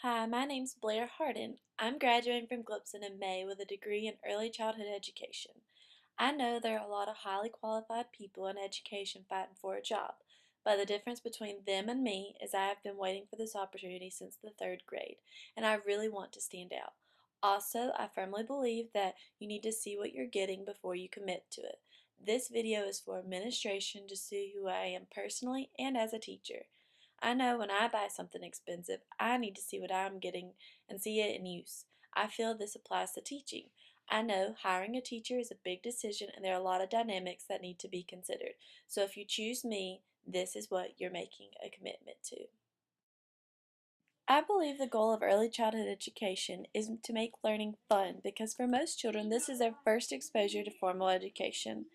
Hi, my name's Blair Hardin. I'm graduating from Gibson in May with a degree in early childhood education. I know there are a lot of highly qualified people in education fighting for a job, but the difference between them and me is I have been waiting for this opportunity since the third grade, and I really want to stand out. Also, I firmly believe that you need to see what you're getting before you commit to it. This video is for administration to see who I am personally and as a teacher. I know when I buy something expensive, I need to see what I'm getting and see it in use. I feel this applies to teaching. I know hiring a teacher is a big decision and there are a lot of dynamics that need to be considered. So if you choose me, this is what you're making a commitment to. I believe the goal of early childhood education is to make learning fun because for most children this is their first exposure to formal education.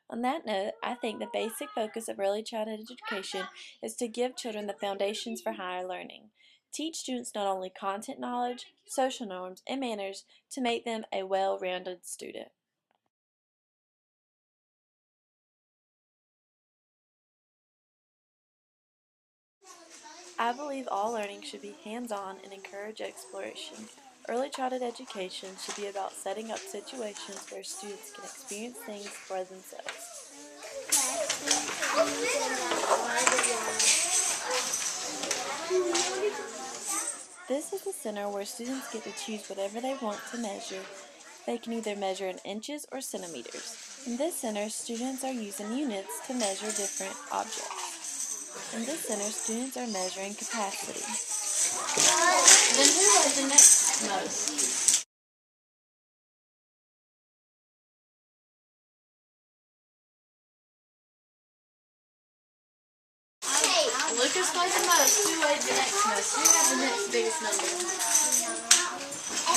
On that note, I think the basic focus of early childhood education is to give children the foundations for higher learning. Teach students not only content knowledge, social norms, and manners to make them a well-rounded student. I believe all learning should be hands-on and encourage exploration. Early childhood education should be about setting up situations where students can experience things for themselves. This is a center where students get to choose whatever they want to measure. They can either measure in inches or centimeters. In this center, students are using units to measure different objects. In this center, students are measuring capacity. Then who was the next most? Lucas weighed the most. Who weighed the next most? Who had the next biggest number?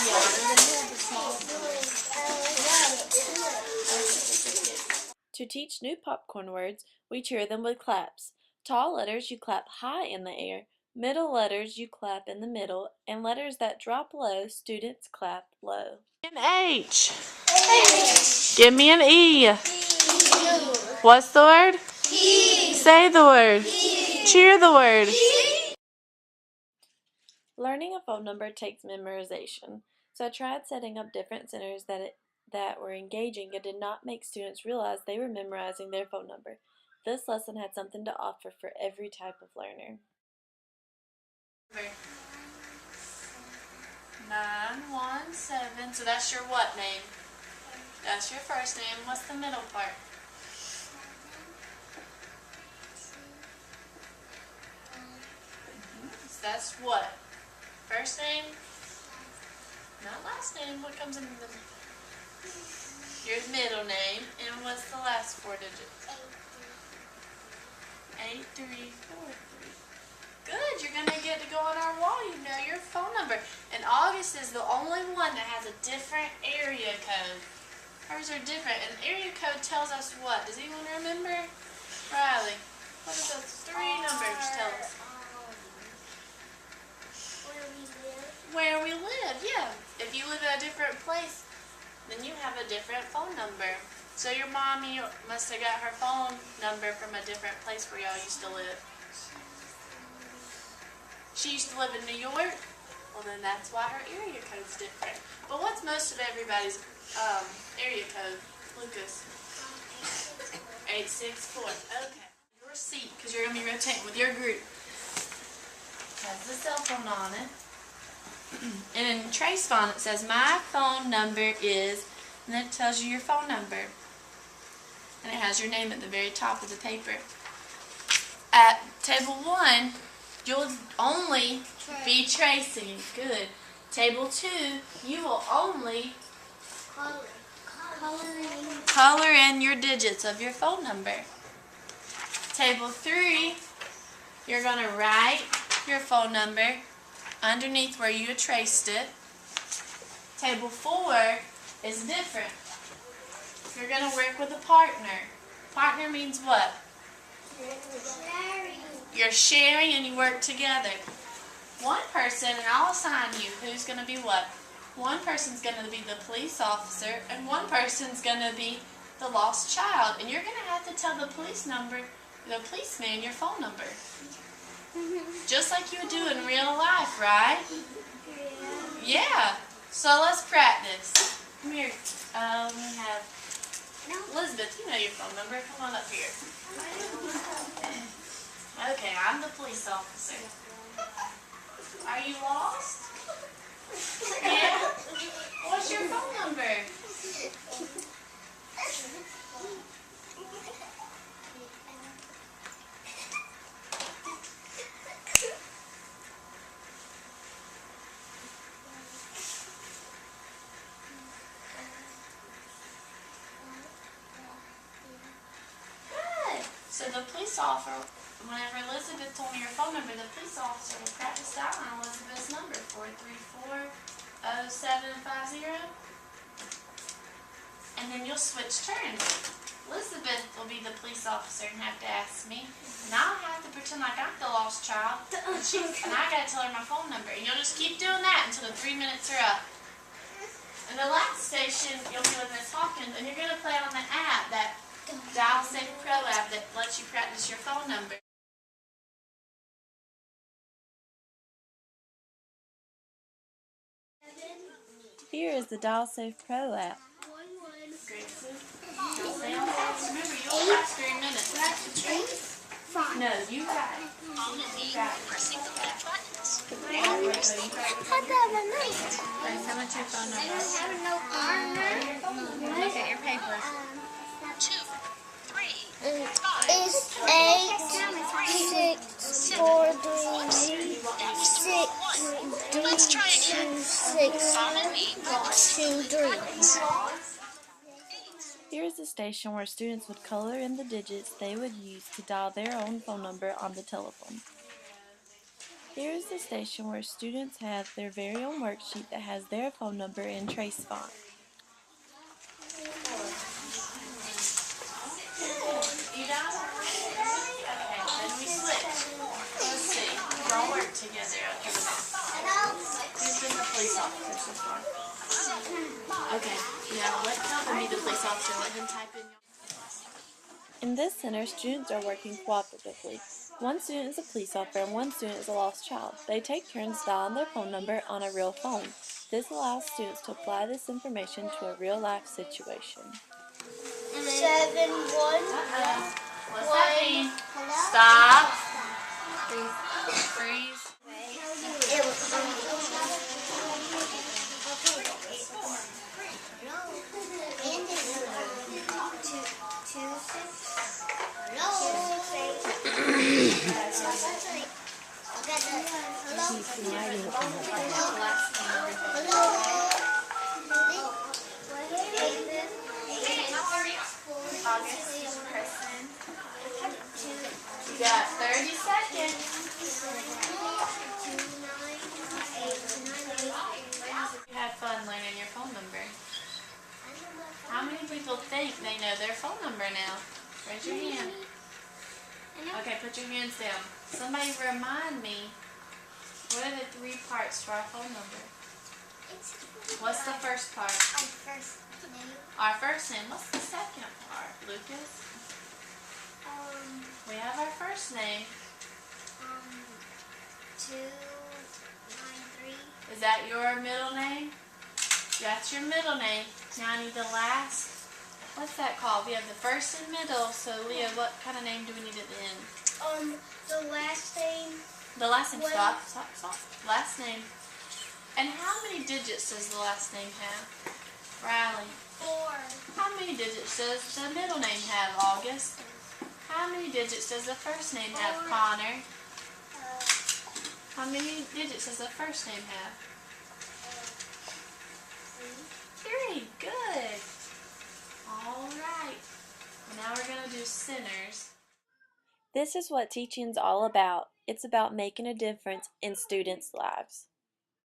Yeah, and then who had the smallest number? To teach new popcorn words, we cheer them with claps. Tall letters you clap high in the air, middle letters you clap in the middle, and letters that drop low, students clap low. An H. H. Give me an E. What's the word? E. Say the word. E. Cheer the word. E. Learning a phone number takes memorization, so I tried setting up different centers that were engaging and did not make students realize they were memorizing their phone number. This lesson had something to offer for every type of learner. 917, so that's your what name? That's your first name. What's the middle part? So that's what? First name? Not last name. What comes in the middle? Your middle name. And what's the last four digits? 8343. Good. You're going to get to go on our wall. You know your phone number. And August is the only one that has a different area code. Hers are different. And area code tells us what? Does anyone remember? Riley, what do those three numbers tell us? Where we live, yeah. If you live in a different place, then you have a different phone number. So your mommy must have got her phone number from a different place where y'all used to live. She used to live in New York? Well, then that's why her area code's different. But what's most of everybody's area code, Lucas? 864. Okay. Your seat, because you're going to be rotating with your group. Has the cell phone on it. And in Trey's phone it says my phone number is, and then it tells you your phone number. And it has your name at the very top of the paper. At table 1, you'll only be tracing. Good. Table 2, you will only color in your digits of your phone number. Table 3, you're going to write your phone number underneath where you traced it. Table 4 is different. You're going to work with a partner. Partner means what? You're sharing and you work together. One person, and I'll assign you who's going to be what. One person's going to be the police officer and one person's going to be the lost child. And you're going to have to tell the policeman your phone number. Just like you would do in real life, right? Yeah. So let's practice. Come here. We have Elizabeth. You know your phone number. Come on up here. Okay, I'm the police officer. Are you lost? Yeah? What's your phone number? Good. So the police officer, whenever Elizabeth told me your phone number, the police officer will practice dialing Elizabeth's number, 434-0750. And then you'll switch turns. Elizabeth will be the police officer and have to ask me, and I'll have to pretend like I'm the lost child, and I gotta tell her my phone number. And you'll just keep doing that until the 3 minutes are up. And the last station, you'll be with Miss Hawkins, and you're gonna play on the app, that Dial Safe Pro app that lets you practice your phone number. Here is the Dial Safe Pro app. Remember, you'll last 3 minutes. No, you got it. Pressing the red buttons. How much your phone number? Look at your paper. 2, 3, 5, It's 8, 6, 4, 3, 6, Let's try again. 6, Follow me by pressing 2, the red 3. buttons. Here is the station where students would color in the digits they would use to dial their own phone number on the telephone. Here is the station where students have their very own worksheet that has their phone number in trace font. You done? Okay, then we switch. Let's see. We all work together. Who's been the police officer so far? Okay, now let Calvin be the police officer. Let him type in your... In this center, students are working cooperatively. One student is a police officer and one student is a lost child. They take turns dialing their phone number on a real phone. This allows students to apply this information to a real-life situation. 7, 1. What's that mean? Stop. Freeze. You got 30 seconds. You had fun learning your phone number. How many people think they know their phone number now? Raise your hand. Okay, put your hands down. Somebody remind me, what are the 3 parts to our phone number? What's the first part? Our first name. What's the second part, Lucas? We have our first name. 293. Is that your middle name? That's your middle name. Now I need the last. What's that called? We have the first and middle. So Leah, what kind of name do we need at the end? The last name. The last name. Stop. Last name. And how many digits does the last name have? Riley. 4. How many digits does the middle name have, August? How many digits does the first name have, Connor? How many digits does the first name have? 3. Good. All right. Now we're going to do centers. This is what teaching is all about. It's about making a difference in students' lives.